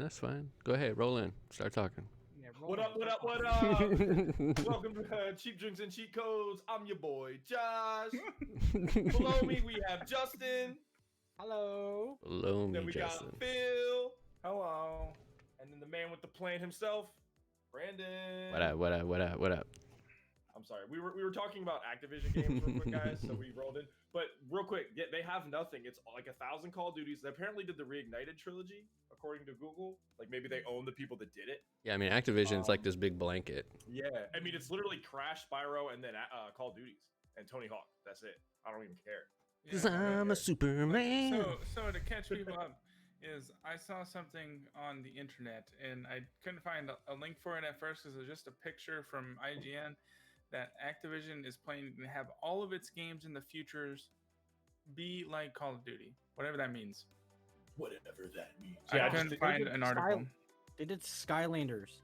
That's fine. Go ahead, roll in. Start talking. Yeah, What up? What up? What Hello, up? Welcome to Cheap Drinks and Cheat Codes. I'm your boy Josh. Below me we have Justin. Hello. Then me, we Justin. got Phil, Hello. and then the man with the plan himself, Brandon. What up? What up? What up? What up? I'm sorry. We were talking about Activision games real quick, guys. So we rolled in. But real quick, yeah, they have nothing. It's like 1,000 Call of Duties. They apparently did the Reignited trilogy, according to Google. Like maybe they own the people that did it. Yeah, I mean, Activision's like this big blanket. Yeah, I mean it's literally Crash, Spyro, and then Call of Duties and Tony Hawk. That's it. I don't even care. Cause I'm a Superman. So to catch people up, is I saw something on the internet and I couldn't find a link for it at first because it was just a picture from IGN that Activision is planning to have all of its games in the futures be like Call of Duty, whatever that means. Whatever that means. I couldn't find an article. They did Skylanders.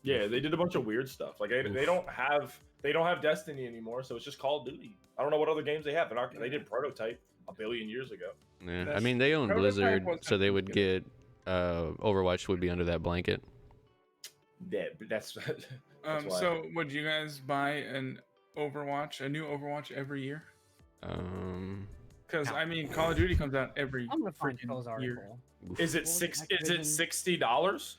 Yeah, they did a bunch of weird stuff. Like they don't have Destiny anymore, so it's just Call of Duty. I don't know what other games they have. They did Prototype a billion years ago. Yeah, I mean, they own Prototype Blizzard, wasn't so they would good. get Overwatch would be under that blanket. Yeah, that's why. So would you guys buy a new Overwatch every year? Because I mean, Call of Duty comes out every I'm gonna find Phil's freaking year. article. Is it $60?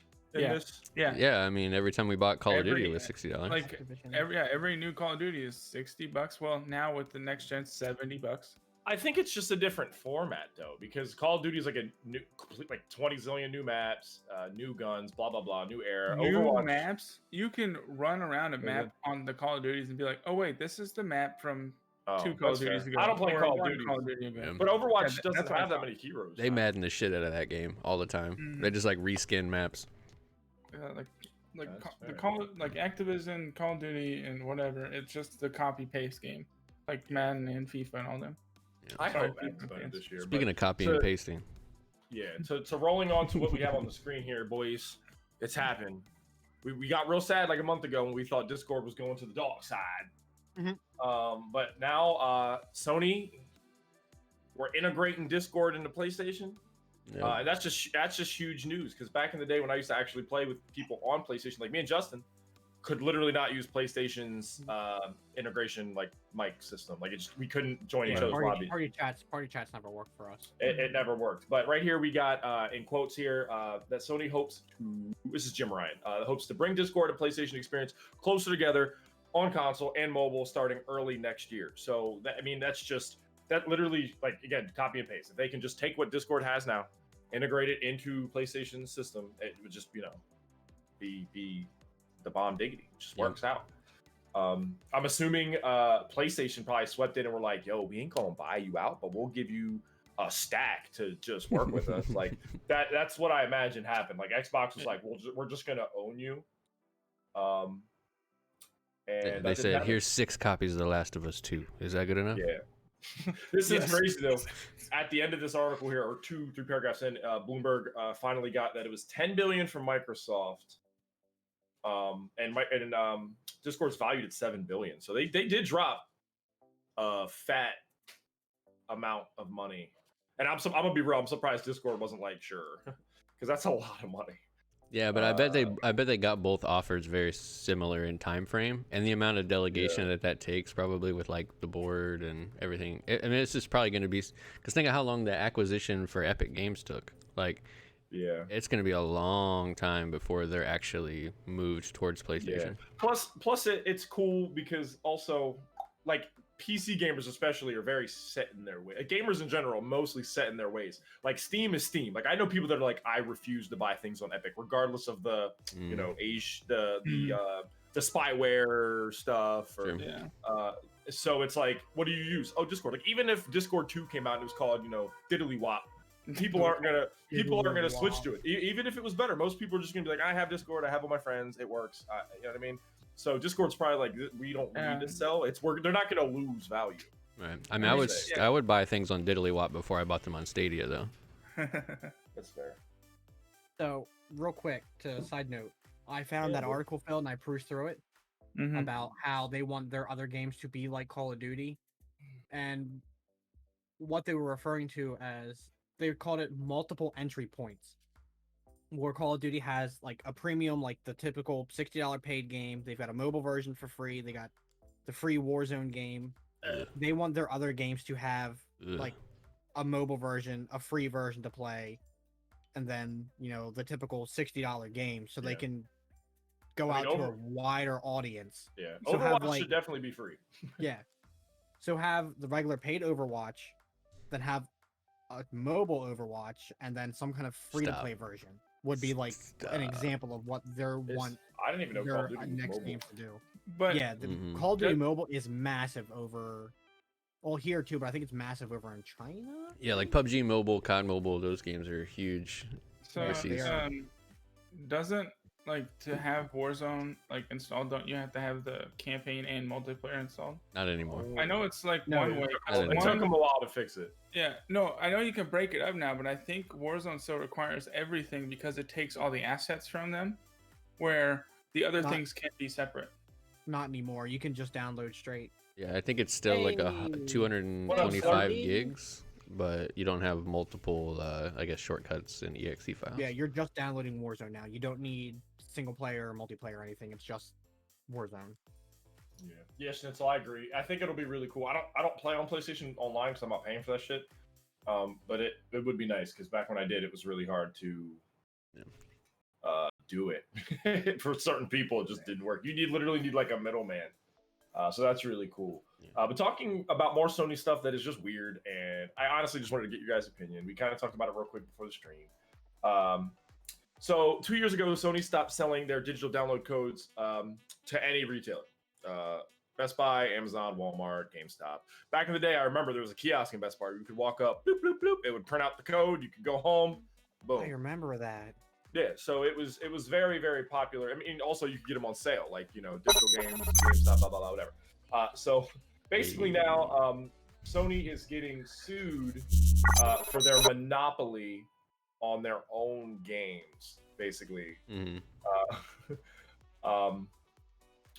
Yeah. I mean, every time we bought Call of Duty, it Every- was $60. Like Activision. every new Call of Duty is $60. Well, now with the next gen, $70. I think it's just a different format though, because Call of Duty is like a new, complete, like 20 zillion new maps, new guns, blah blah blah, new era. New Overwatch, maps. You can run around a map on the Call of Duties and be like, oh wait, this is the map from two Call of that's fair. Duties ago. I don't play or Call of one Duty, Call of Duty ago. Yeah. but Overwatch Yeah, doesn't that's what I have that thought. many heroes. They madden the shit out of that game all the time. Mhm. They just like reskin maps. Like That's the fair. like Activision, Call of Duty, and whatever. It's just the copy paste game, like Madden and FIFA and all them. I Sorry, hope that's FIFA better fans. this year. Speaking but of copying so- and pasting, yeah, so rolling on to what we have on the screen here, boys, it's happened. We got real sad like a month ago when we thought Discord was going to the dog side. Mhm. But now Sony, we're integrating Discord into PlayStation. yeah. And that's just huge news because back in the day when I used to actually play with people on PlayStation, like me and Justin, could literally not use PlayStation's integration like mic system. Like we couldn't join each other's lobbies. Party chats never worked for us. It never worked. But right here we got in quotes here that Sony hopes to. This is Jim Ryan. Hopes to bring Discord and PlayStation experience closer together on console and mobile starting early next year. So that literally, like, again, copy and paste. If they can just take what Discord has now, integrate it into PlayStation's system, it would just be the bomb diggity. It just works out. I'm assuming PlayStation probably swept in and were like, yo, we ain't gonna buy you out, but we'll give you a stack to just work with us. Like that's what I imagine happened. Like Xbox was like, we're just gonna own you. And They said, here's 6 copies of The Last of Us 2. Is that good enough? yeah. This is crazy though. At the end of this article here, or 2-3 paragraphs in, Bloomberg finally got that it was $10 billion from Microsoft. And Discord's valued at $7 billion. So they did drop a fat amount of money. And I'm gonna be real, I'm surprised Discord wasn't like, sure. Because that's a lot of money. Yeah, but I bet they got both offers very similar in time frame, and the amount of delegation that takes probably with like the board and everything. I mean, it's just probably going to be, because think of how long the acquisition for Epic Games took. Like, yeah, it's going to be a long time before they're actually moved towards PlayStation. Yeah. Plus it's cool because also like PC gamers especially are very set in their way. Gamers in general mostly set in their ways. Like Steam is Steam. Like I know people that are like, I refuse to buy things on Epic, regardless of the age, the spyware stuff. Or, so it's like, what do you use? Oh, Discord. Like even if Discord 2 came out and it was called, Diddly Wop, people aren't gonna switch to it. Even if it was better, most people are just gonna be like, I have Discord, I have all my friends, it works. You know what I mean? So Discord's probably like, we don't need to sell. They're not gonna lose value. Right. I mean, I would buy things on Diddly Wop before I bought them on Stadia, though. That's fair. So, real quick, to side note, I found that article, Phil, and I perused through it about how they want their other games to be like Call of Duty, and what they were referring to as, they called it multiple entry points. where Call of Duty has like a premium, like the typical $60 paid game. They've got a mobile version for free. They got the free Warzone game. Ugh. They want their other games to have Ugh. like a mobile version, a free version to play, and then the typical $60 game, so they Yeah. can go out to a wider audience. Yeah, So Overwatch have, like- should definitely be free. Yeah. So have the regular paid Overwatch, then have a mobile Overwatch, and then some kind of free to play version would be like an example of what their I didn't even know Call of their Duty was next mobile. games to do. But Yeah, the Mhm. Call of Duty Mobile is massive over, well, here too, but I think it's massive over in China. Yeah, like PUBG Mobile, COD Mobile, those games are huge. so overseas. doesn't like to have Warzone like installed? Don't you have to have the campaign and multiplayer installed? Not anymore. I know it's like No, one it way. doesn't. It took them a while to fix it. Yeah, no, I know you can break it up now, but I think Warzone still requires everything because it takes all the assets from them, where the other Not- things can't be separate. Not anymore. You can just download straight. Yeah, I think it's still like a Hey. 225 Hey. gigs, but you don't have multiple, I guess, shortcuts in exe files. Yeah, you're just downloading Warzone now. You don't need single player or multiplayer or anything. It's just Warzone. Yeah. Yes, Schnitzel, I agree. I think it'll be really cool. I don't play on PlayStation Online because I'm not paying for that shit. But it would be nice because back when I did, it was really hard to do it. For certain people, it just didn't work. You literally need like a middleman. So that's really cool. But talking about more Sony stuff that is just weird, and I honestly just wanted to get your guys' opinion. We kind of talked about it real quick before the stream. So 2 years ago, Sony stopped selling their digital download codes to any retailer. Best Buy, Amazon, Walmart, GameStop. Back in the day, I remember there was a kiosk in Best Buy. You could walk up, bloop, bloop, bloop. It would print out the code. You could go home. Boom. I remember that. Yeah, so it was very, very popular. I mean, also you could get them on sale, like digital games, GameStop, blah blah blah, whatever. So basically now, Sony is getting sued for their monopoly on their own games. Basically,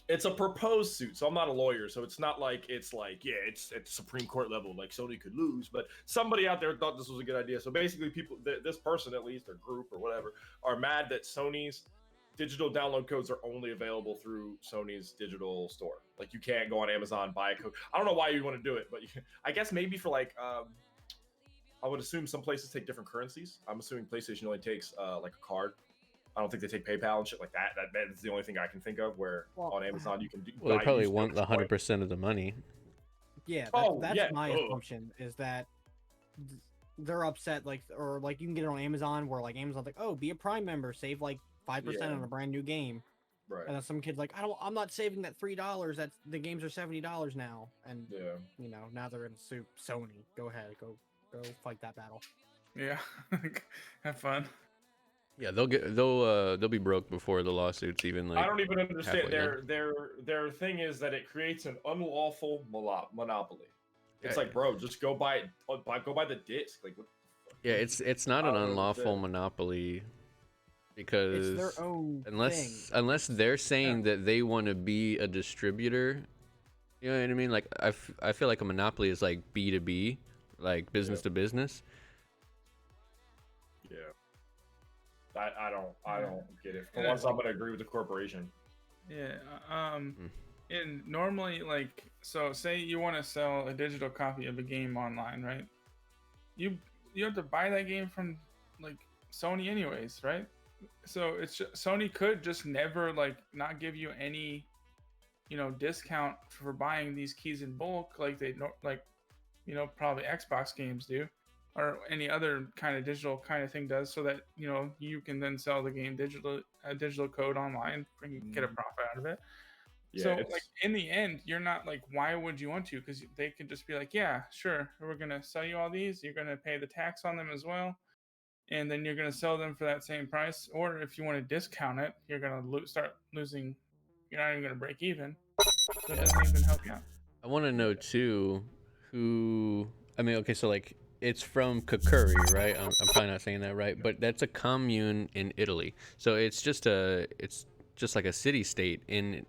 it's a proposed suit, so I'm not a lawyer, so it's not like it's at Supreme Court level, like Sony could lose, but somebody out there thought this was a good idea. So basically, people, this person at least, or group or whatever, are mad that Sony's digital download codes are only available through Sony's digital store. Like you can't go on Amazon, buy a code. I don't know why you want to do it, but I guess maybe for like, I would assume some places take different currencies. I'm assuming PlayStation only takes like a card. I don't think they take PayPal and shit like that. That's the only thing I can think of where on Amazon you can do. Well, they probably want the 100% of the money. Yeah, Oh, that's yeah. my Ugh. assumption is that they're upset, like, or like you can get it on Amazon where like Amazon's like, oh, be a Prime member, save like 5% Yeah. on a brand new game, Right. and then some kid's like, I'm not saving that $3. That the games are $70 now, and Yeah. now they're gonna sue Sony. Go ahead, go fight that battle. Yeah, have fun. Yeah, they'll be broke before the lawsuits even like. I don't even understand halfway their thing is that it creates an unlawful monopoly. It's Yeah. like, bro, just go buy it. Go buy the disc. Like, what? Yeah, it's not an unlawful monopoly because It's their own thing. unless they're saying that they want to be a distributor, you know what I mean? Like I feel like a monopoly is like B2B, like business to business. Yeah. I don't get it. For once, I'm gonna agree with the corporation. Yeah. And normally, like, so say you want to sell a digital copy of a game online, right? You have to buy that game from like Sony anyways, right? So Sony could just never like not give you any, discount for buying these keys in bulk, like they probably Xbox games do, or any other kind of digital kind of thing does, so that you can then sell the game digital code online and get a profit out of it. Yeah, So like in the end, you're not like, why would you want to? Because they could just be like, yeah, sure, we're gonna sell you all these. You're gonna pay the tax on them as well, and then you're gonna sell them for that same price. Or if you want to discount it, you're gonna start losing. You're not even gonna break even. So it doesn't even help you out. I want to know too who. I mean, okay, so like it's from Kakuri, right? I'm probably not saying that right, but that's a commune in Italy. So it's just like a city state in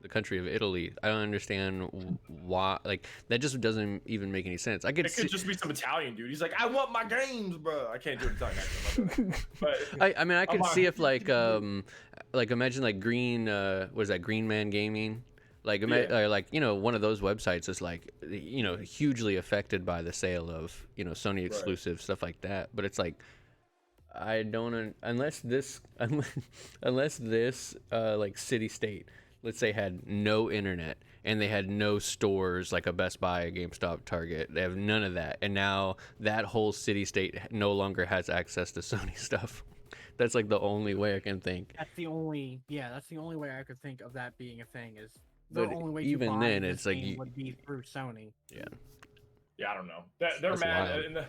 the country of Italy. I don't understand why. Like that just doesn't even make any sense. I could It could just be some Italian dude. He's like, I want my games, bro. I can't do it Italian accent. But I mean, I could see if like imagine like Green, what is that, Green Man Gaming? Like, like, you know, one of those websites is like, you know, hugely affected by the sale of, you know, Sony exclusive stuff like that. But it's like, I don't, unless this like city state, let's say, had no internet and they had no stores like a Best Buy, a GameStop, Target. They have none of that, and now that whole city state no longer has access to Sony stuff. That's like the only way I can think. That's the only way I could think of that being a thing. Is But the only way even to buy then, this it's like game would be through Sony. Yeah, I don't know. They're That's mad. wild.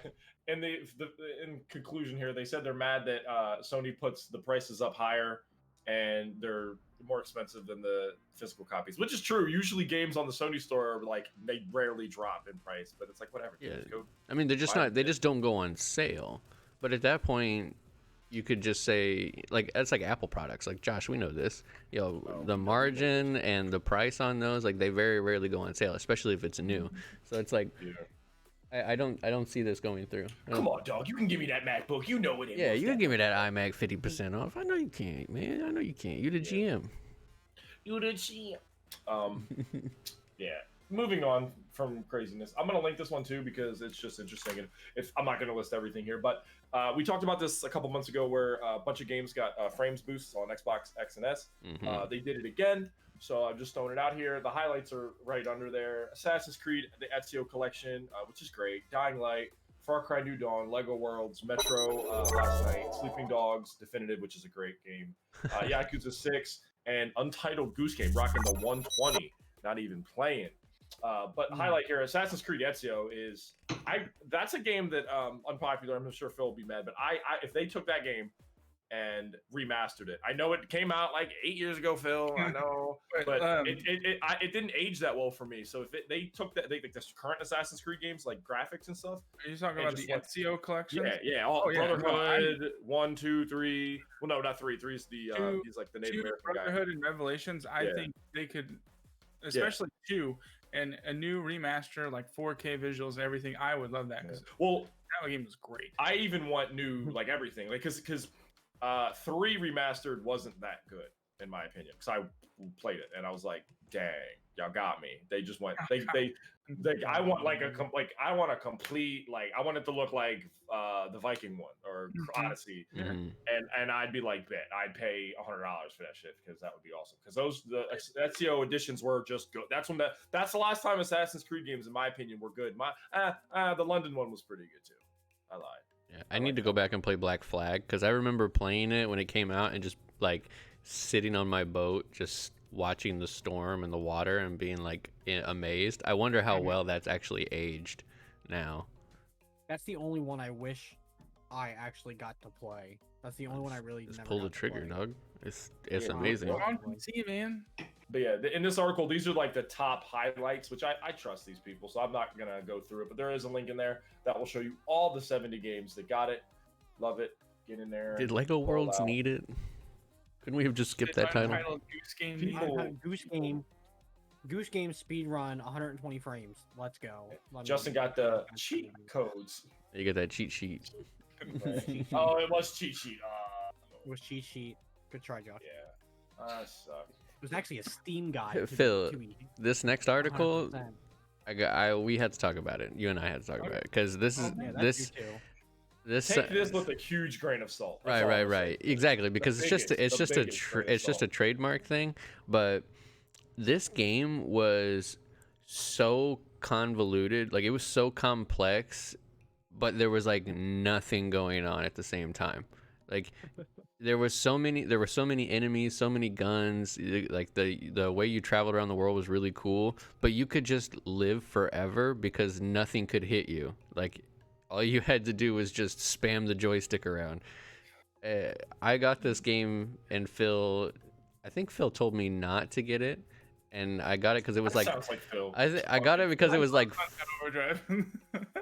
In conclusion here, they said they're mad that Sony puts the prices up higher and they're more expensive than the physical copies, which is true. Usually, games on the Sony store are like they rarely drop in price, but it's like whatever. Yeah. Just go. I mean, they're just buy not. it. They just don't go on sale. But at that point, you could just say, like, that's like Apple products. Like, Josh, we know this. The margin and the price on those, like, they very rarely go on sale, especially if it's new. So it's like, I don't see this going through. Come on, dog. You can give me that MacBook. You know it. Yeah, you can give me that iMac 50% off. I know you can't, man. I know you can't. You the GM. You the GM. Yeah. Moving on from craziness, I'm gonna link this one too because it's just interesting. And if I'm not gonna list everything here, but we talked about this a couple months ago, where a bunch of games got frames boosts on Xbox X and S. They did it again, so I'm just throwing it out here. The highlights are right under there: Assassin's Creed, the Ezio Collection, which is great; Dying Light, Far Cry New Dawn, Lego Worlds, Metro last night, Sleeping Dogs Definitive, which is a great game, Yakuza 6, and Untitled Goose Game, rocking the 120. Not even playing. But highlight here, Assassin's Creed Ezio is that's a game that unpopular. I'm sure Phil will be mad, but I if they took that game and remastered it, I know it came out like 8 years ago, Phil. I know, but it didn't age that well for me. So if they took that, like the current Assassin's Creed games, like graphics and stuff. Are you talking about the Ezio collection? Yeah. Brotherhood 1, 2, 3. Well, no, not 3. 3 is the he's like the Native American guy. Brotherhood and Revelations. I think they could, especially 2. And a new remaster, like 4K visuals and everything, I would love that. Well, that game was great. I even want new, like everything, like because 3 remastered wasn't that good in my opinion. Because I played it and I was like, dang, y'all got me. They just went, I want I want a complete, like I want it to look like the Viking one or Odyssey, and I'd be like, bet I'd pay $100 for that shit because that would be awesome. Because the Ezio editions were just good. That's the last time Assassin's Creed games, in my opinion, were good. The London one was pretty good too. I lied. Yeah, I need to go back and play Black Flag because I remember playing it when it came out and just like sitting on my boat, just watching the storm and the water and being like amazed. I wonder how well that's actually aged now. That's the only one I wish I actually got to play. That's the only one I really just never pull got the to trigger, play. dog. It's amazing. On PC, man. But yeah, in this article, these are like the top highlights, which I trust these people, so I'm not gonna go through it. But there is a link in there that will show you all the 70 games that got it. Love it. Get in there. Did Lego Worlds need it? Couldn't we have just skipped that title? Goose Game speed run 120 frames. Let's go. Justin got the cheat codes. You get that cheat sheet. Oh, it was cheat sheet. It was cheat sheet. Good try, Josh. Yeah, I suck. It was actually a Steam guide. Phil, this next article, 100%. we had to talk about it. You and I had to talk about it because this is Take this with a huge grain of salt. Right. Exactly, because it's just a trademark thing. But this game was so convoluted, like it was so complex, but there was like nothing going on at the same time. Like there were so many enemies, so many guns. Like the way you traveled around the world was really cool, but you could just live forever because nothing could hit you. Like all you had to do was just spam the joystick around. I got this game, and I think Phil told me not to get it, and I got it because it was sounds like Phil. I got it because it was like Overdrive.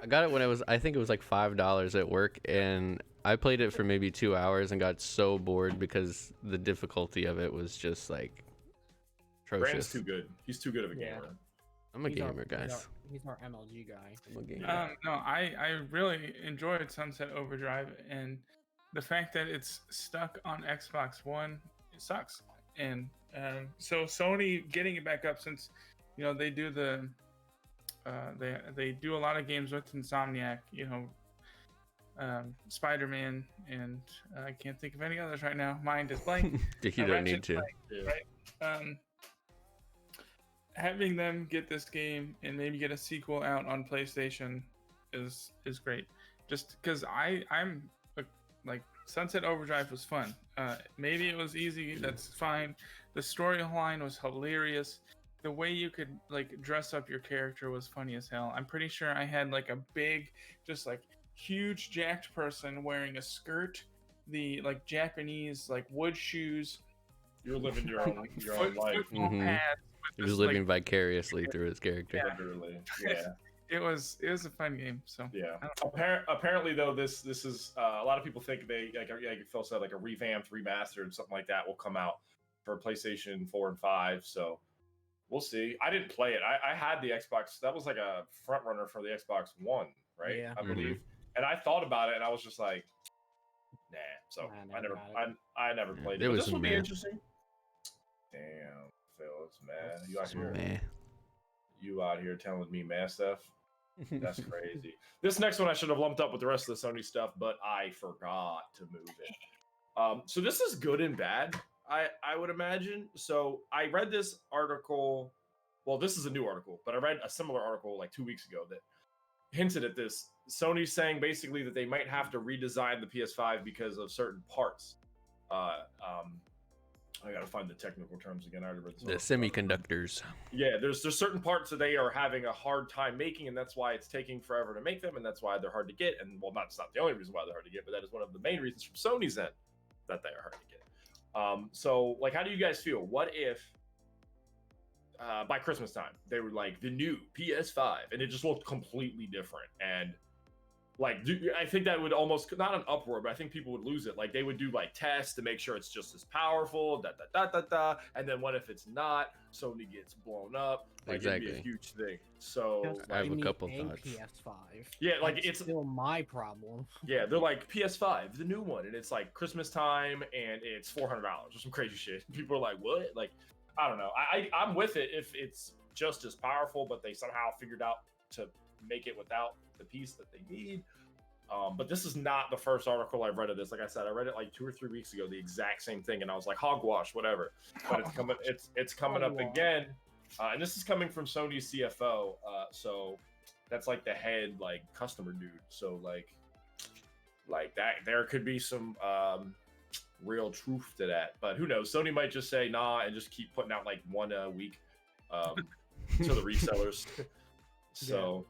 I got it when I think it was like $5 at work, and I played it for maybe 2 hours and got so bored because the difficulty of it was just like Brandon's Atrocious. too good. He's too good of a Yeah. gamer. I'm a He's our- gamer, guys. He's our MLG guy. I'm a gamer. No, I really enjoyed Sunset Overdrive, and the fact that it's stuck on Xbox One, it sucks. And so Sony getting it back up, since they do they do a lot of games with Insomniac, Spider-Man, and I can't think of any others right now. Mind is blank. You don't need to. Right. Having them get this game and maybe get a sequel out on PlayStation is great. Just because I'm like Sunset Overdrive was fun. Maybe it was easy. That's fine. The storyline was hilarious. The way you could like dress up your character was funny as hell. I'm pretty sure I had like a big, just like huge jacked person wearing a skirt, the like Japanese like wood shoes. You're living your own life. Football Mhm. pads He with was this, living vicariously through his character. Yeah. Literally. Yeah. It was a fun game. So Yeah. Apparently, though, this is a lot of people think they like Phil said, like a revamped, remastered, something like that will come out for PlayStation 4 and 5. So we'll see. I didn't play it. I had the Xbox. That was like a front runner for the Xbox One, right? Yeah. I believe. And I thought about it, and I was just like, nah. So Nah, I never got I never played it. It But was this will be meh. interesting. Damn, Phil, it's mad. You out here? Meh. You out here telling me mad stuff? That's crazy. This next one I should have lumped up with the rest of the Sony stuff, but I forgot to move it. So this is good and bad, I would imagine. So I read this article. Well, this is a new article, but I read a similar article like 2 weeks ago that hinted at this. Sony's saying basically that they might have to redesign the PS5 because of certain parts. I gotta find the technical terms again. I already read The this. semiconductors. Yeah, there's certain parts that they are having a hard time making, and that's why it's taking forever to make them, and that's why they're hard to get. And well, that's not the only reason why they're hard to get, but that is one of the main reasons from Sony's end that they are hard to get. So, like, how do you guys feel? What if by Christmas time they were like the new PS5, and it just looked completely different? And like, I think that would almost not an uproar, but I think people would lose it. Like, they would do like tests to make sure it's just as powerful, and then what if it's not? Sony gets blown up. Like, it'd be a Exactly. huge thing. So Just I have give a me couple a thoughts. PS5. yeah, like That's it's still my problem. yeah, they're like PS5, the new one, and it's like Christmas time, and it's $400 or some crazy shit. People are like, what? Like, I don't know. I'm with it if it's just as powerful, but they somehow figured out to make it without the piece that they need. But this is not the first article I've read of this. Like I said, I read it like 2 or 3 weeks ago, the exact same thing, and I was like, hogwash, whatever. But it's coming up Hogwash. again, and this is coming from Sony's CFO. So that's like the head like customer dude. So like that, there could be some real truth to that. But who knows? Sony might just say nah and just keep putting out like one a week to the resellers. So.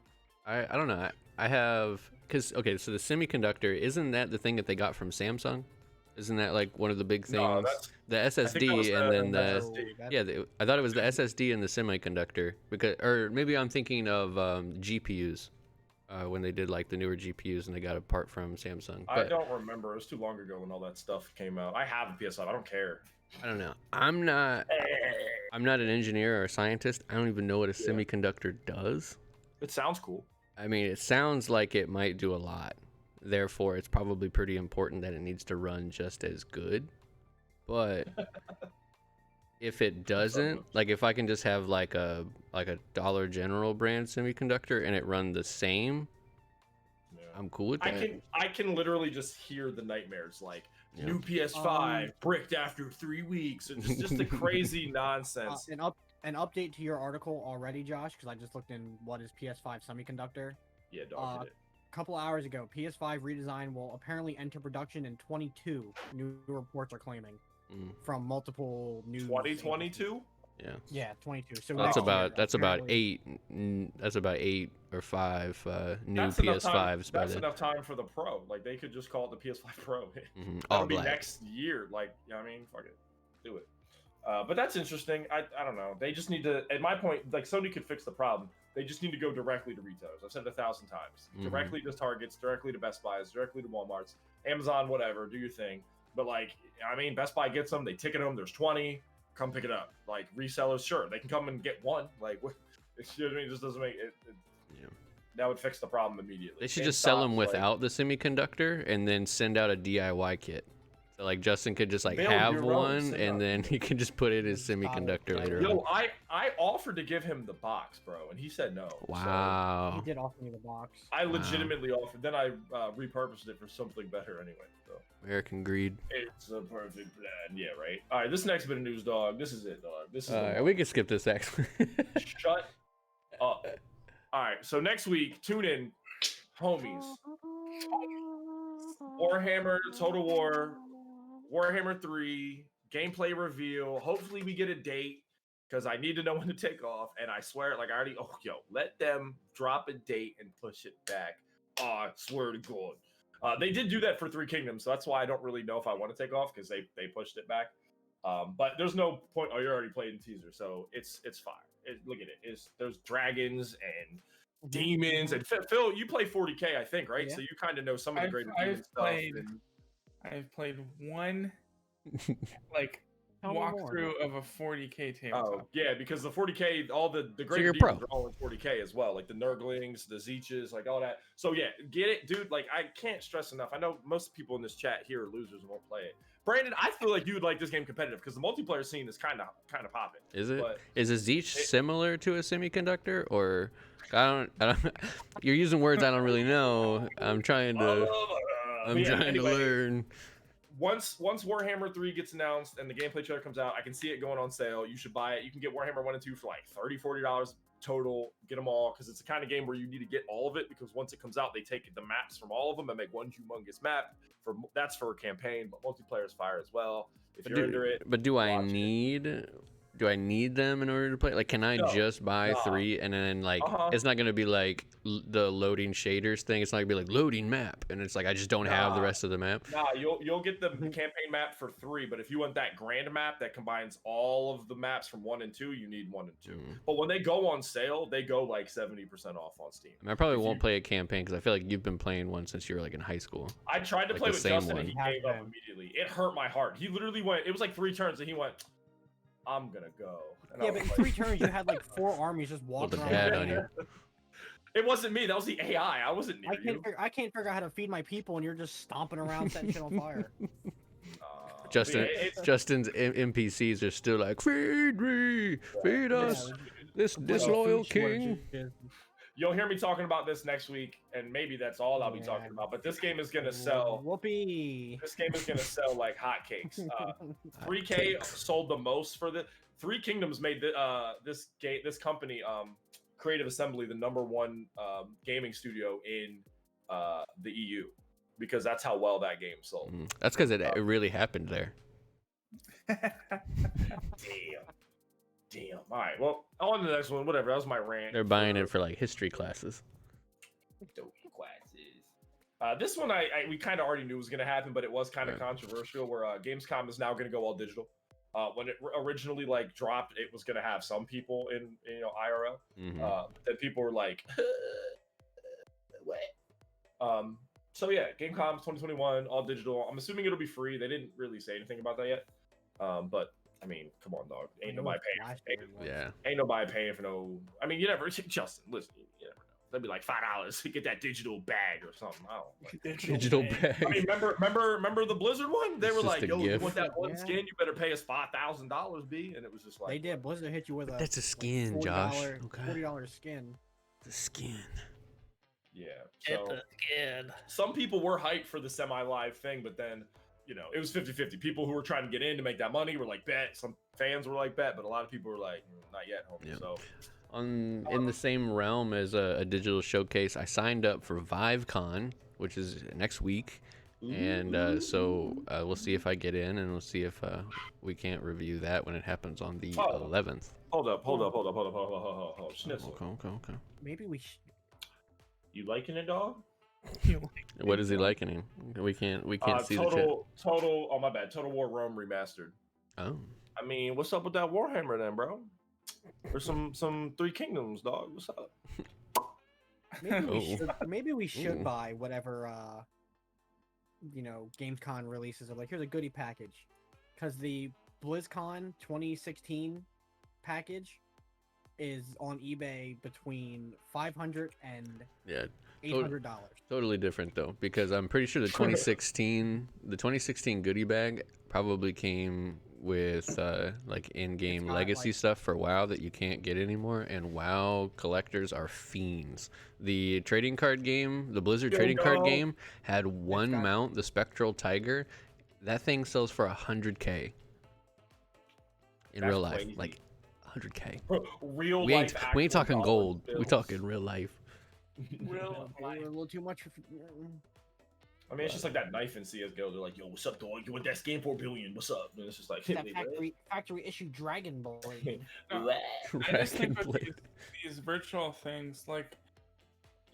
I don't know. I have okay. So the semiconductor, isn't that the thing that they got from Samsung? Isn't that like one of the big things? No, that's, the I think that was SSD and then the SSD. yeah. I thought it was the SSD and the semiconductor because, or maybe I'm thinking of GPUs when they did like the newer GPUs and they got a part from Samsung. I But don't remember. It was too long ago when all that stuff came out. I have a PS5. I don't care. I don't know. I'm not an engineer or a scientist. I don't even know what a Yeah. semiconductor does. It sounds cool. I mean, it sounds like it might do a lot. Therefore, it's probably pretty important that it needs to run just as good. But if it doesn't, like if I can just have like a Dollar General brand semiconductor and it run the same, Yeah. I'm cool with I that. can literally just hear the nightmares like Yeah. new PS5 bricked after 3 weeks. It's just the crazy nonsense. An update to your article already, Josh, because I just looked in what is PS5 semiconductor. Yeah, dog. It. A couple hours ago, PS5 redesign will apparently enter production in 22. New reports are claiming Mm. from multiple news. 2022. Yeah. Yeah, 22. So That's next year, about apparently. That's about 8 or 5 new That's enough time. PS5s by That's then. enough time for the Pro. Like they could just call it the PS5 Pro. Mhm. That'll All be black. next year. Like, I mean, fuck it, do it. But that's interesting. I don't know. They just need to. At my point, like Sony could fix the problem. They just need to go directly to retailers. I've said it 1,000 times. Mhm. Directly to Targets, directly to Best Buys, directly to Walmart's, Amazon, whatever. Do your thing. But like, I mean, Best Buy gets them. They ticket them. There's 20. come pick it up. Like resellers, sure, they can come and get one. Like, what? You know what I mean? It just doesn't make it. Yeah. That would fix the problem immediately. They should just sell them GameStop's without the semiconductor and then send out a DIY kit. So like Justin could just like Build have your own one and then he can just put it as semiconductor later Yo, on. I offered to give him the box, bro, and he said no. Wow. He did offer me the box. So I legitimately offered. Then I repurposed it for something better anyway. So American greed. it's a perfect plan. Yeah, right. All right, this next bit of news, dog. This is it, dog. This is We can skip this actually. shut up. All right, so next week, tune in, homies. Warhammer Total War, Warhammer 3 gameplay reveal. Hopefully we get a date because I need to know when to take off. And I swear, like I already, let them drop a date and push it back. I swear to God. They did do that for Three Kingdoms, so that's why I don't really know if I want to take off because they pushed it back. But there's no point. Oh, you're already playing teaser, so it's fire. Look at it. There's dragons and demons and Phil, you play 40K, I think, right? Yeah. So you kind of know some of the greater demon stuff. I've played one like Tell me more. walkthrough of a 40K tabletop. Oh yeah, because the 40K, all the greater you're demons pro. are all in 40K as well, like the Nurglings, the Zeeches, like all that. So yeah, get it, dude. Like I can't stress enough. I know most people in this chat here are losers and won't play it. Brandon, I feel like you would like this game competitive because the multiplayer scene is kind of popping. Is it? But Is a Zeech similar to a semiconductor or I don't you're using words I don't really know. I'm trying to anyway, learn. Once Warhammer 3 gets announced and the gameplay trailer comes out, I can see it going on sale. You should buy it. You can get Warhammer 1 and 2 for like $30-$40 total. Get them all because it's the kind of game where you need to get all of it because once it comes out, they take the maps from all of them and make one humongous map. That's for a campaign, but multiplayer is fire as well. If you're under it. But do I need them in order to play? Like, can I just buy 3 and then like it's not gonna be like the loading shaders thing. It's not gonna be like loading map, and it's like I just don't have the rest of the map. Nah, you'll get the campaign map for 3, but if you want that grand map that combines all of the maps from 1 and 2, you need 1 and 2. But when they go on sale, they go like 70% off on Steam. I probably won't play a campaign because I feel like you've been playing one since you were like in high school. I tried to Like play the with same Justin one. and he gave up immediately. It hurt my heart. He literally went, it was like 3 turns and he went, I'm gonna go. And Yeah, but in 3 turns you had like 4 armies just walking around. dad on you. It wasn't me. That was the AI. I wasn't near you. I can't figure out how to feed my people, and you're just stomping around setting shit on fire. Justin's NPCs are still like, feed me, feed us, this disloyal king. You'll hear me talking about this next week, and maybe that's all I'll be talking about. But this game is gonna sell. Whoopee! This game is gonna sell like hotcakes. 3K sold the most for the. Three Kingdoms made this company, Creative Assembly, the #1 gaming studio in the EU, because that's how well that game sold. That's because it really happened there. Damn. All right. Well, on to the next one. Whatever. That was my rant. They're buying it for like history classes. This one we kind of already knew was going to happen, but it was kind of controversial. Where Gamescom is now going to go all digital. When it originally like dropped, it was going to have some people in IRL. But then people were like, "What?" So yeah, Gamescom 2021, all digital. I'm assuming it'll be free. They didn't really say anything about that yet. But I mean, come on, dog. Ain't nobody paying for no. I mean, you never, Justin. Listen, you never know. That'd be like $5 to get that digital bag or something. I don't know. Digital bag. I mean, remember the Blizzard one? They were like, "Yo, you gift. want that one skin? You better pay us $5,000, B." And it was just like They did. Blizzard hit you with That's a skin, $40, Josh. Okay. $40 skin. The skin. Yeah. So some people were hyped for the semi-live thing, but then it was 50-50. People who were trying to get in to make that money were like, bet. Some fans were like, bet, but a lot of people were like, not yet, homie. Yeah. So in the same realm as a digital showcase, I signed up for ViveCon, which is next week. And so we'll see if I get in, and we'll see if we can't review that when it happens on the 11th. Hold up. Schnitzel. Okay. Maybe we should. You liking it, dog? What is he likening? We can't see the chat. Total. Oh my bad. Total War Rome remastered. Oh. I mean, what's up with that Warhammer then, bro? Or some Three Kingdoms, dog. What's up? Maybe we should buy whatever Gamescom releases of like here's a goodie package, because the BlizzCon 2016 package is on eBay between $500 and Yeah, $800. totally different though, because I'm pretty sure the 2016 goodie bag probably came with like in-game got, legacy like- stuff for WoW that you can't get anymore, and WoW collectors are fiends. The trading card game, the Blizzard trading card game, had one got- mount, the Spectral Tiger. That thing sells for $100K in real life, crazy. like $100K. Real We life. ain't talking actual gold. dollar We bills. talking real life. Real They were a little too much. I mean, it's just like that knife in CS:GO. They're like, "Yo, what's up, dog? You want that skin for $1 billion? What's up?" And it's just like, That factory issue Dragon Blade. No, Bleh. I just think Dragon with Blade. these virtual things, like,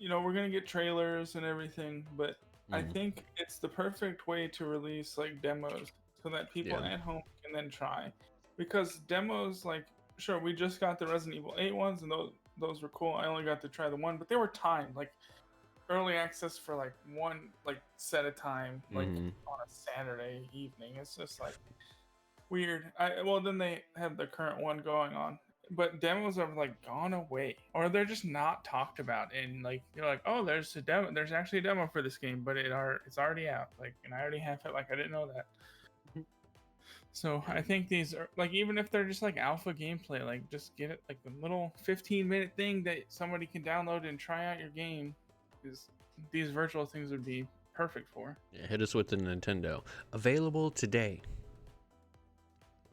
we're gonna get trailers and everything, but I Mhm. think it's the perfect way to release like demos so that people Yeah. at home can then try. Because demos, like, sure, we just got the Resident Evil 8 ones, and those were cool. I only got to try the one, but they were timed, like early access for like one like set of time, like Mhm. on a Saturday evening. It's just like weird. Then they have the current one going on, but demos have like gone away, or they're just not talked about. And like you're like, oh, there's a demo. There's actually a demo for this game, but it's already out. Like, and I already have it. Like, I didn't know that. So I think these are like, even if they're just like alpha gameplay, like just get it like a little 15-minute thing that somebody can download and try out your game. Is these virtual things would be perfect for. Yeah, hit us with the Nintendo. Available today.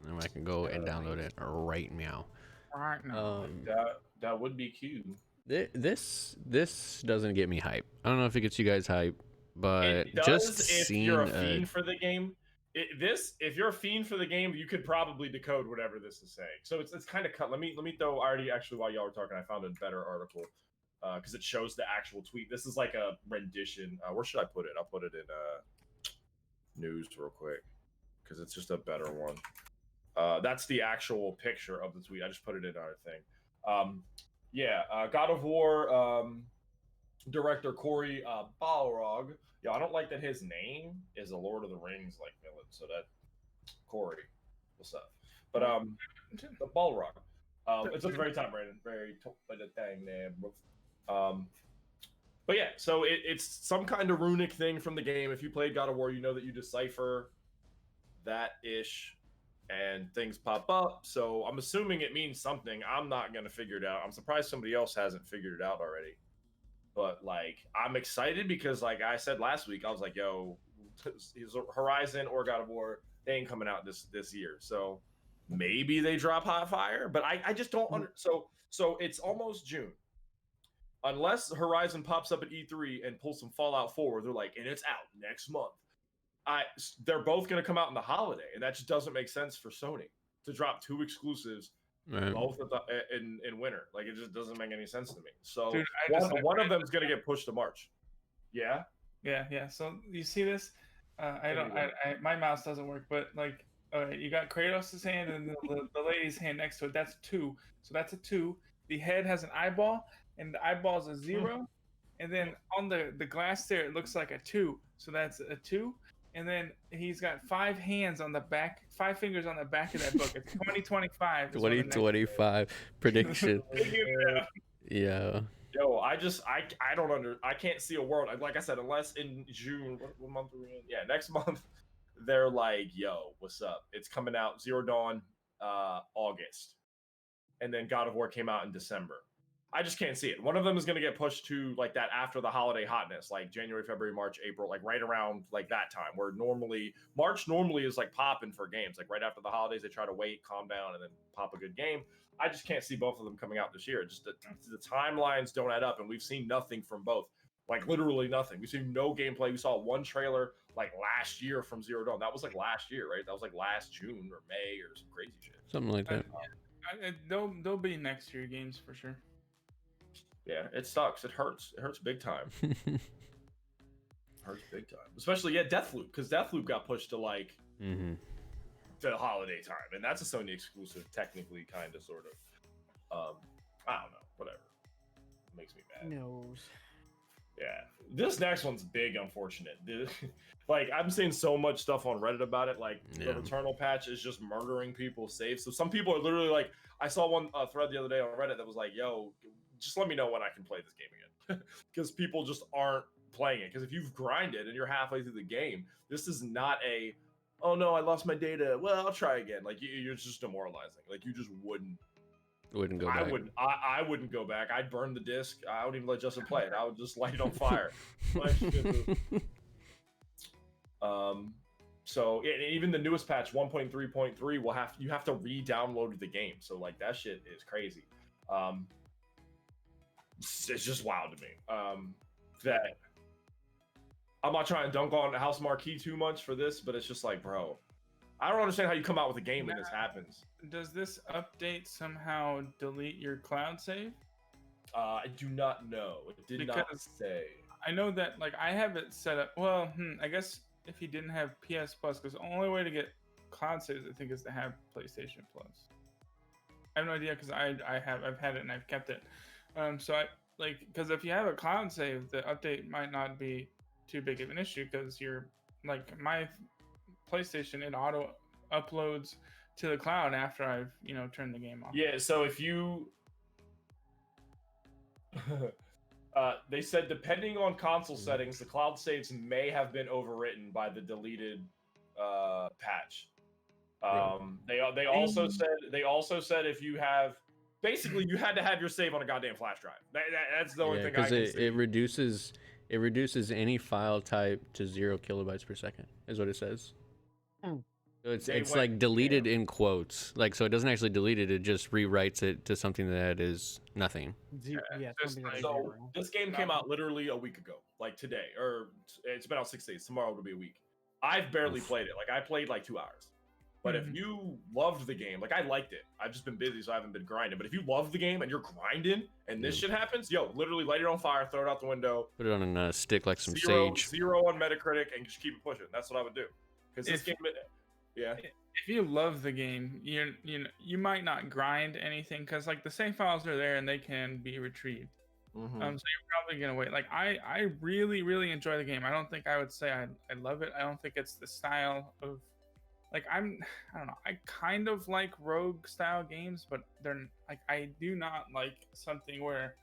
And I can go and download it right now. Right now. That would be cute. This doesn't get me hype. I don't know if it gets you guys hype, but It does just if seeing you're a fiend for the game. If you're a fiend for the game, you could probably decode whatever this is saying. So it's kind of cut. Let me throw. Actually, while y'all were talking, I found a better article because it shows the actual tweet. This is like a rendition. Where should I put it? I'll put it in news real quick because it's just a better one. That's the actual picture of the tweet. I just put it in our thing. God of War director Corey Balrog. Yeah, I don't like that his name is a Lord of the Rings like villain. So that Corey, what's up? But the Balrog. It's at the very top, Brandon. Very top of the thing there. But yeah, so it's some kind of runic thing from the game. If you played God of War, you know that you decipher that ish. And things pop up, so I'm assuming it means something. I'm not gonna figure it out. I'm surprised somebody else hasn't figured it out already. But like, I'm excited because, like I said last week, I was like, "Yo, Horizon or God of War, they ain't coming out this year." So maybe they drop Hot Fire, but I just don't under. So it's almost June. Unless Horizon pops up at E3 and pulls some Fallout 4, they're like, and it's out next month. They're both going to come out in the holiday, and that just doesn't make sense for Sony to drop two exclusives both in winter. Like, it just doesn't make any sense to me. So Dude, one of them is going to get pushed to March. Yeah. Yeah. So you see this? My mouse doesn't work, but like, you got Kratos' hand and the lady's hand next to it. That's 2. So that's a 2. The head has an eyeball, and the eyeball is a 0. And then on the glass there, it looks like a 2. So that's a 2. And then he's got 5 hands on the back, 5 fingers on the back of that book. It's 2025. 2025 prediction. Yeah. Yo, I don't I can't see a world. Like I said, unless in June, what month are we in? Yeah, next month, they're like, "Yo, what's up? It's coming out Zero Dawn, August," and then God of War came out in December. I just can't see it. One of them is going to get pushed to like that after the holiday hotness, like January, February, March, April, like right around like that time, where March normally is like popping for games. Like right after the holidays, they try to wait, calm down, and then pop a good game. I just can't see both of them coming out this year. Just the timelines don't add up, and we've seen nothing from both. Like literally nothing. We've seen no gameplay. We saw one trailer like last year from Zero Dawn. That was like last year, right? That was like last June or May or some crazy shit. Something like that. They'll be next year games for sure. Yeah, it sucks. It hurts. It hurts big time. Hurts big time. Especially Deathloop, because Deathloop got pushed to like the holiday time, and that's a Sony exclusive, technically, kind of, sort of. I don't know. Whatever. It makes me mad. Knows. Yeah, this next one's big, unfortunate. Like I'm seeing so much stuff on Reddit about it. Like the Returnal patch is just murdering people's saves. So some people are literally like, I saw one thread the other day on Reddit that was like, "Yo, just let me know when I can play this game again," because people just aren't playing it. Because if you've grinded and you're halfway through the game, this is not a, "Oh no, I lost my data. Well, I'll try again." Like you're just demoralizing. Like you just wouldn't Go back. I wouldn't go back. I'd burn the disc. I wouldn't even let Justin play it. I would just light it on fire. So even the newest patch 1.3.3 will you have to re-download the game. So like that shit is crazy. It's just wild to me. That I'm not trying to dunk on House Marquee too much for this, but it's just like, bro, I don't understand how you come out with a game and this happens. Does this update somehow delete your cloud save? I do not know. It did not say. I know that like I have it set up. Well, I guess if you didn't have PS Plus, because the only way to get cloud saves, I think, is to have PlayStation Plus. I have no idea because I've had it and I've kept it. So I like because if you have a cloud save, the update might not be too big of an issue because you're like my PlayStation, it auto uploads to the cloud after I've turned the game off. Yeah, so if you they said depending on console settings, the cloud saves may have been overwritten by the deleted patch. They also said if you have basically you had to have your save on a goddamn flash drive. That's the only thing I can see. It reduces any file type to 0 kilobytes per second is what it says. So it's like deleted in quotes, like so it doesn't actually delete it; it just rewrites it to something that is nothing. So this game came out literally a week ago, like today, or it's been out 6 days. Tomorrow will be a week. I've barely played it. Like I played like 2 hours. But if you loved the game, like I liked it, I've just been busy, so I haven't been grinding. But if you love the game and you're grinding, and this shit happens, yo, literally light it on fire, throw it out the window, put it on a stick like some sage, sage. 0 on Metacritic, and just keep it pushing. That's what I would do. Because this game, yeah. If you love the game, you might not grind anything because like the save files are there and they can be retrieved. So you're probably gonna wait. Like I really enjoy the game. I don't think I would say I love it. I don't think it's the style of like I don't know. I kind of like rogue style games, but they're like I do not like something where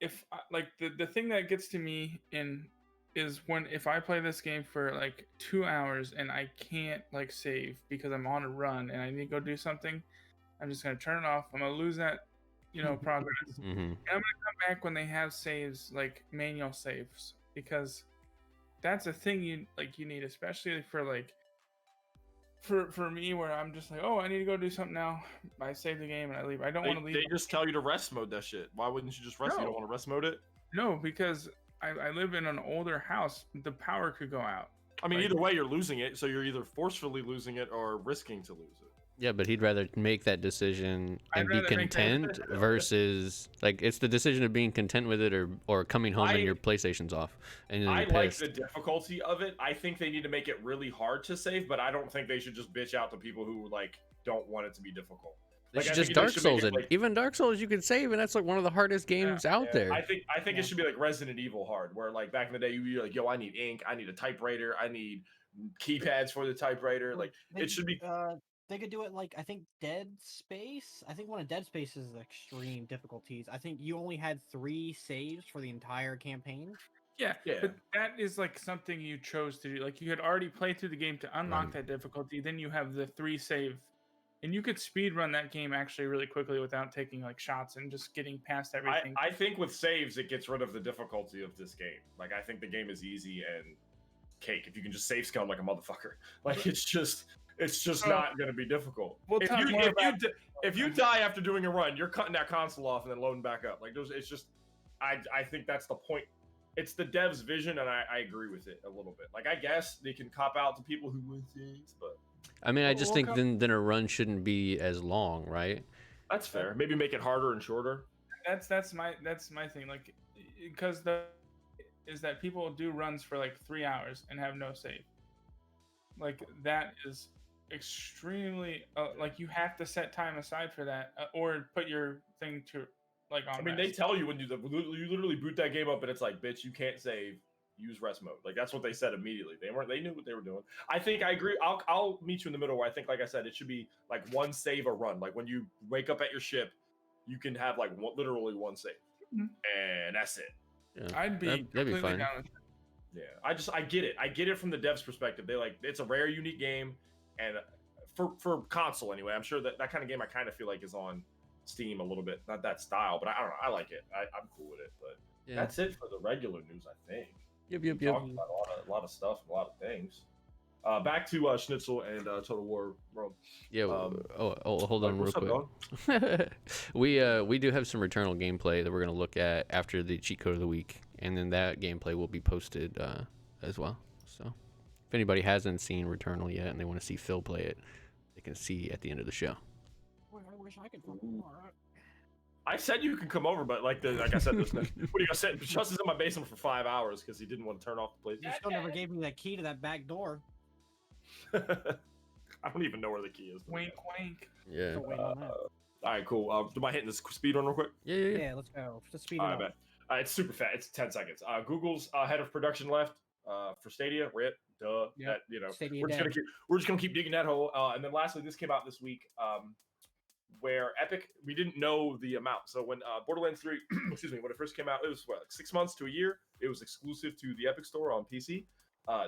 if like the thing that gets to me is when if I play this game for like 2 hours and I can't like save because I'm on a run and I need to go do something, I'm just gonna turn it off. I'm gonna lose that progress. And I'm gonna come back when they have saves, like manual saves, because that's a thing you need, especially for like for me where I'm just like, oh, I need to go do something now. I save the game and I leave. I don't want to leave. They just tell you to rest mode that shit. Why wouldn't you just rest? You don't want to rest mode it? No, because I live in an older house. The power could go out. I mean, either way, you're losing it. So you're either forcefully losing it or risking to lose it. Yeah, but he'd rather make that decision and be content versus like it's the decision of being content with it or coming home and your PlayStation's off. And I like the difficulty of it. I think they need to make it really hard to save, but I don't think they should just bitch out to people who like don't want it to be difficult. Like, it's just Dark Souls. Like, even Dark Souls you can save, and that's like one of the hardest games out there. I think it should be like Resident Evil hard, where like back in the day you'd be like, yo, I need ink, I need a typewriter, I need keypads for the typewriter. Like it should be. They could do it like I think Dead Space. I think one of Dead Space's extreme difficulties. I think you only had 3 saves for the entire campaign. Yeah, but that is like something you chose to do. Like you had already played through the game to unlock that difficulty. Then you have the 3 save, and you could speed run that game actually really quickly without taking like shots and just getting past everything. I think with saves it gets rid of the difficulty of this game. Like I think the game is easy and cake if you can just save scum like a motherfucker. Like it's just not going to be difficult. If you die after doing a run, you're cutting that console off and then loading back up. Like it's just, I think that's the point. It's the dev's vision, and I agree with it a little bit. Like I guess they can cop out to people who win things, but I mean, I just think then a run shouldn't be as long, right? That's fair. Maybe make it harder and shorter. That's my thing. Like because is that people do runs for like 3 hours and have no save. Like that is extremely like you have to set time aside for that or put your thing to like on I mean, they tell you when you literally boot that game up and it's like, bitch, you can't save. Use rest mode. Like that's what they said immediately. They knew what they were doing. I think I agree. I'll meet you in the middle where I think, like I said, it should be like one save a run. Like when you wake up at your ship, you can have like literally one save, and that's it. Yeah, I'd be fine. Down with yeah, I get it. I get it from the devs' perspective. They like it's a rare, unique game, and for console anyway. I'm sure that kind of game I kind of feel like is on Steam a little bit, not that style, but I don't know. I like it. I'm cool with it. But that's it for the regular news, I think. Yep. Talking about a lot of stuff, a lot of things. Back to Schnitzel and Total War Rome. Yeah. Hold on real quick. We do have some Returnal gameplay that we're gonna look at after the cheat code of the week, and then that gameplay will be posted as well. So if anybody hasn't seen Returnal yet and they want to see Phil play it, they can see at the end of the show. Boy, I wish I could fucking more. I said you could come over, but like I said, what are you gonna say? Justin's in my basement for 5 hours because he didn't want to turn off the PlayStation. You still never gave me that key to that back door. I don't even know where the key is. Wink, wink. Yeah. All right, cool. Do I hitting this speed run real quick? Yeah, let's go. Just speed All it right, up. it's super fast. It's 10 seconds. Google's head of production left for Stadia. RIP. Duh. Yep. That, Stadia we're just gonna keep digging that hole. And then lastly, this came out this week. Where Epic, we didn't know the amount. So when Borderlands 3, excuse me, when it first came out, it was like 6 months to a year. It was exclusive to the Epic Store on PC.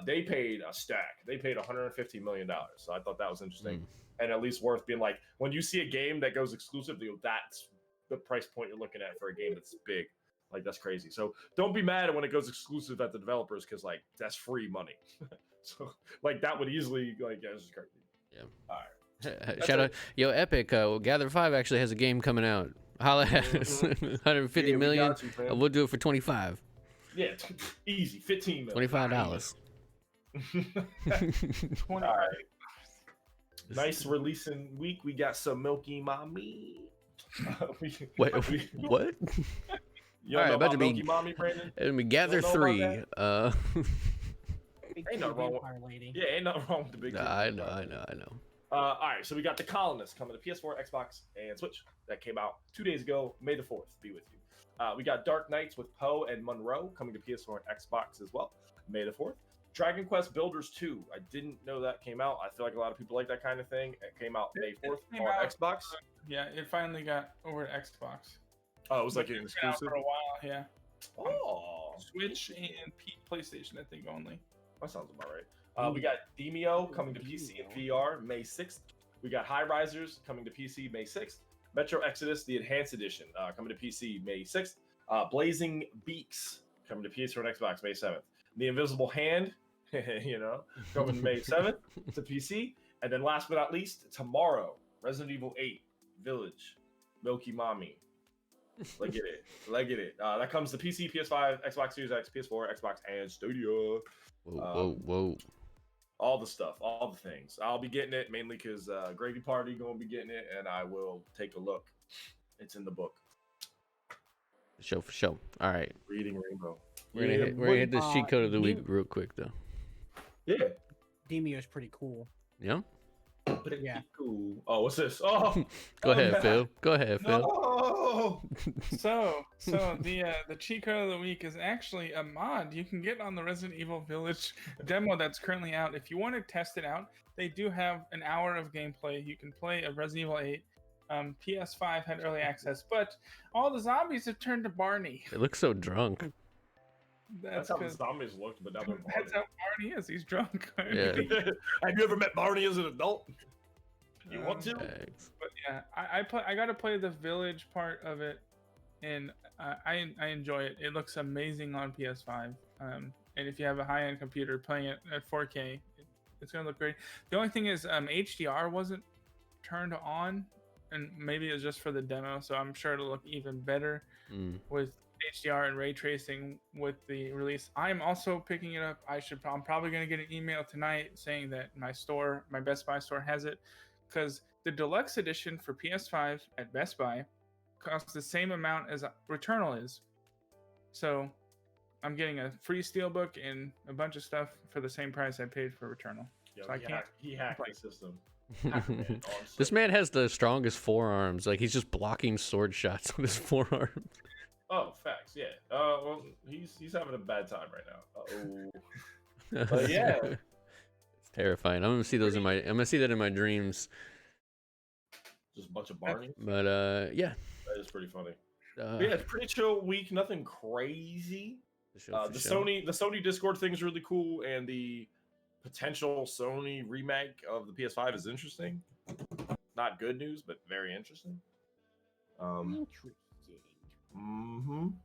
They paid a stack. They paid $150 million. So I thought that was interesting and at least worth being like, when you see a game that goes exclusive, that's the price point you're looking at for a game that's big. Like, that's crazy. So don't be mad when it goes exclusive at the developers because, like, that's free money. So, like, that would easily, like, yeah, this is crazy. Yeah. All right. Shout out, Epic. Gather 5 actually has a game coming out. Holla at us. 150 million. We'll do it for 25. Yeah, easy. 15 million. $25. 20. All right. Nice releasing week. We got some Milky Mommy. Wait, what? You All right, about to be Milky Mommy, Brandon? Let me Gather 3. Ain't nothing wrong with lady. Yeah, ain't nothing wrong with the big. I know. All right, so we got The Colonists coming to PS4, Xbox, and Switch. That came out 2 days ago. May the 4th be with you. We got Dark Knights with Poe and Monroe coming to PS4 and Xbox as well. May the 4th. Dragon Quest Builders 2. I didn't know that came out. I feel like a lot of people like that kind of thing. It came out May 4th on Xbox. Yeah, it finally got over to Xbox. Oh, it was like an exclusive? For a while, yeah. Oh. Switch and PlayStation, I think, only. That sounds about right. We got Demio coming to PC and VR May 6th. We got High Risers coming to PC May 6th. Metro Exodus, the Enhanced Edition, coming to PC May 6th. Blazing Beaks coming to PS4 and Xbox May 7th. The Invisible Hand, coming May 7th to PC. And then last but not least, tomorrow, Resident Evil 8 Village, Milky Mommy. Let's get it. That comes to PC, PS5, Xbox Series X, PS4, Xbox, and Stadia. Whoa. All the stuff, all the things. I'll be getting it mainly because Gravy Party going to be getting it, and I will take a look. It's in the book. For sure. All right. Reading Rainbow. We're gonna hit this cheat code of the week real quick, though. Yeah. Demio is pretty cool. Yeah? Pretty cool. Oh, what's this? Oh, Go ahead, Phil. No! So the cheat code of the week is actually a mod you can get on the Resident Evil Village demo that's currently out. If you want to test it out, they do have an hour of gameplay. You can play a Resident Evil 8. PS5 had early access, but all the zombies have turned to Barney. It looks so drunk. That's how the zombies looked, but now they're Barney. That's how Barney is. He's drunk. Yeah. Have you ever met Barney as an adult? You want to? Thanks. But yeah, I got to play the village part of it, and I enjoy it. It looks amazing on PS5. And if you have a high-end computer playing it at 4K, it's gonna look great. The only thing is, HDR wasn't turned on, and maybe it's just for the demo. So I'm sure it'll look even better with HDR and ray tracing with the release. I'm also picking it up. I'm probably gonna get an email tonight saying that my Best Buy store has it, because the deluxe edition for PS5 at Best Buy costs the same amount as Returnal is. So I'm getting a free steelbook and a bunch of stuff for the same price I paid for Returnal. Yo, so I can't. He hacked the system. Pac-Man, honestly. This man has the strongest forearms. Like he's just blocking sword shots with his forearms. Oh, facts. Yeah. Well, he's having a bad time right now. But yeah, It's terrifying. I'm gonna see those in my. I'm gonna see that in my dreams. just a bunch of Barney. But yeah. That is pretty funny. Uh, Yeah, it's pretty chill week. Nothing crazy. for The sure. Sony Discord thing is really cool, and the potential Sony remake of the PS5 is interesting. Not good news, but very interesting. Interesting.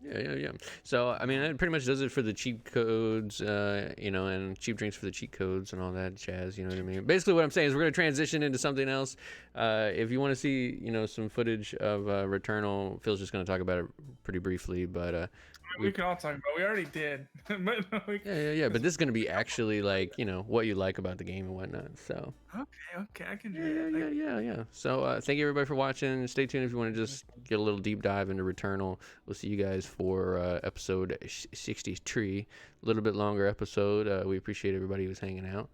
Yeah. So I mean, that pretty much does it for the cheat codes, and cheap drinks for the cheat codes and all that jazz. You know what I mean? Basically, what I'm saying is we're gonna transition into something else. If you want to see, some footage of Returnal, Phil's just gonna talk about it pretty briefly, but we can all talk about. We already did. But yeah. But this is gonna be actually like what you like about the game and whatnot. So okay, I can do that. yeah. So thank you everybody for watching. Stay tuned if you want to just get a little deep dive into Returnal. We'll see you guys for episode 63, a little bit longer episode. We appreciate everybody who's hanging out.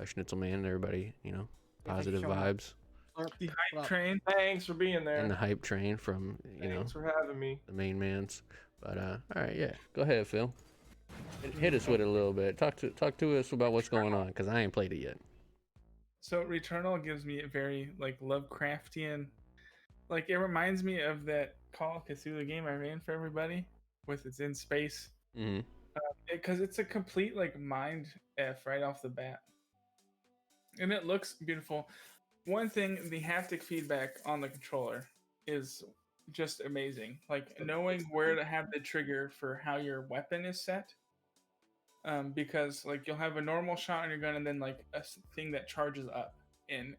Schnitzelman and everybody, positive so much. vibes. The hype train. Thanks for being there. And the hype train from, Thanks for having me. the main mans. But all right, yeah. Go ahead, Phil. Hit us with it a little bit. Talk to us about what's going on, because I ain't played it yet. So Returnal gives me a very Lovecraftian, it reminds me of that Call of Cthulhu game I ran for everybody, with it's in space, Mm-hmm. because it's a complete mind f right off the bat, and it looks beautiful. One thing, the haptic feedback on the controller is just amazing. Knowing where to have the trigger for how your weapon is set. Because you'll have a normal shot on your gun and then a thing that charges up, and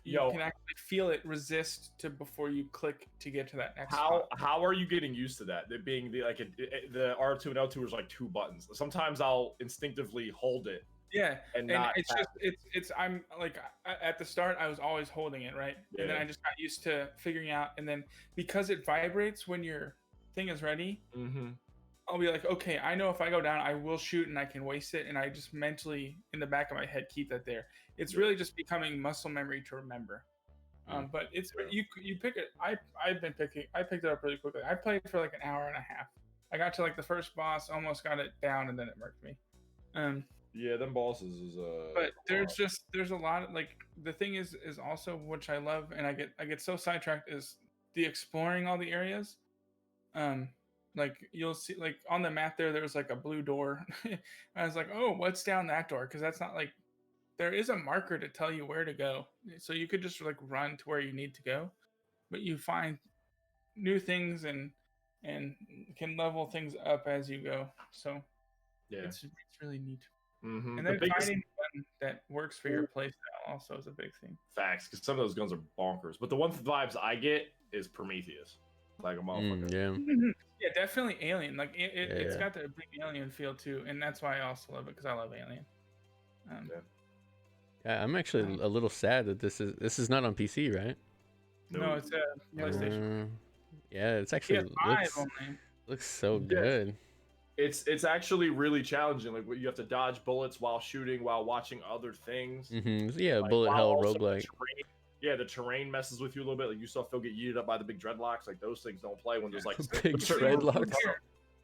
you can actually feel it resist to before you click to get to that next spot. How are you getting used to that? It being the R2 and L2 is 2 buttons. Sometimes I'll instinctively hold it. Yeah, and it's just it's I'm at the start I was always holding it, right? Yeah. And then I just got used to figuring out, and then because it vibrates when your thing is ready, I'll be like, okay, I know if I go down I will shoot and I can waste it, and I just mentally in the back of my head keep that there. It's really just becoming muscle memory to remember. But it's you pick it. I picked it up really quickly. I played for an hour and a half. I got to the first boss, almost got it down, and then it murked me. Yeah, them bosses is But there's a lot of the thing is also, which I love, and I get so sidetracked, is the exploring all the areas. You'll see on the map there was a blue door. I was like, oh, what's down that door? Because that's not there is a marker to tell you where to go, so you could just run to where you need to go, but you find new things and can level things up as you go. So yeah, it's really neat. Mm-hmm. And then finding one that works for your playstyle also is a big thing. Facts, because some of those guns are bonkers. But the one vibes I get is Prometheus, like a motherfucker. Yeah, definitely Alien. It's got the big Alien feel too, and that's why I also love it, because I love Alien. Yeah, I'm actually a little sad that this is not on PC, right? No, it's a PlayStation. Yeah, it's actually looks so good. It's actually really challenging. You have to dodge bullets while shooting, while watching other things. Yeah, bullet hell roguelike. The terrain messes with you a little bit. You saw Phil get yeeted up by the big dreadlocks. Those things don't play when there's big dreadlocks.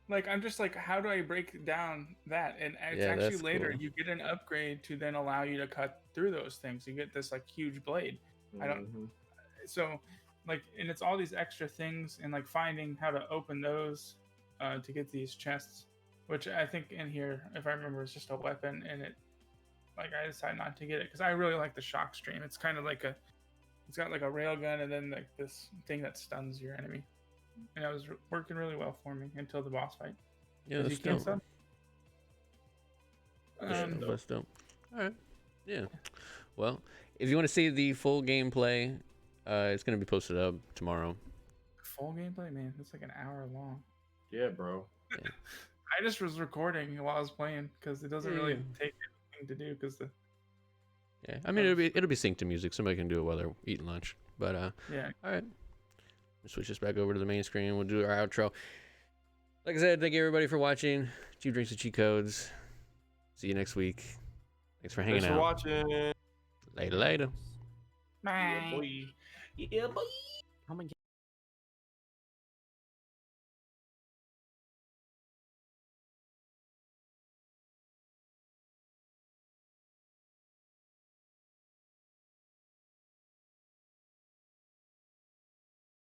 I'm just how do I break down that? And it's actually later cool. You get an upgrade to then allow you to cut through those things. You get this huge blade. So and it's all these extra things, and finding how to open those to get these chests, which I think in here, if I remember, is just a weapon, and it I decided not to get it because I really like the shock stream. It's kind of it's got a rail gun and then this thing that stuns your enemy, and it was working really well for me until the boss fight. Yeah, that's dope. That's dope. All right. Yeah. Well, if you want to see the full gameplay, it's gonna be posted up tomorrow. Full gameplay, man. It's an hour long. Yeah, bro. Yeah. I just was recording while I was playing because it doesn't really take anything to do because Yeah, I mean it'll be synced to music. Somebody can do it while they're eating lunch. But yeah. All right. We'll switch this back over to the main screen. We'll do our outro. Like I said, thank you everybody for watching. Cheap Drinks and Cheat Codes. See you next week. Thanks for hanging out. Thanks for watching. Later. Yeah, boy. Yeah, boy. How many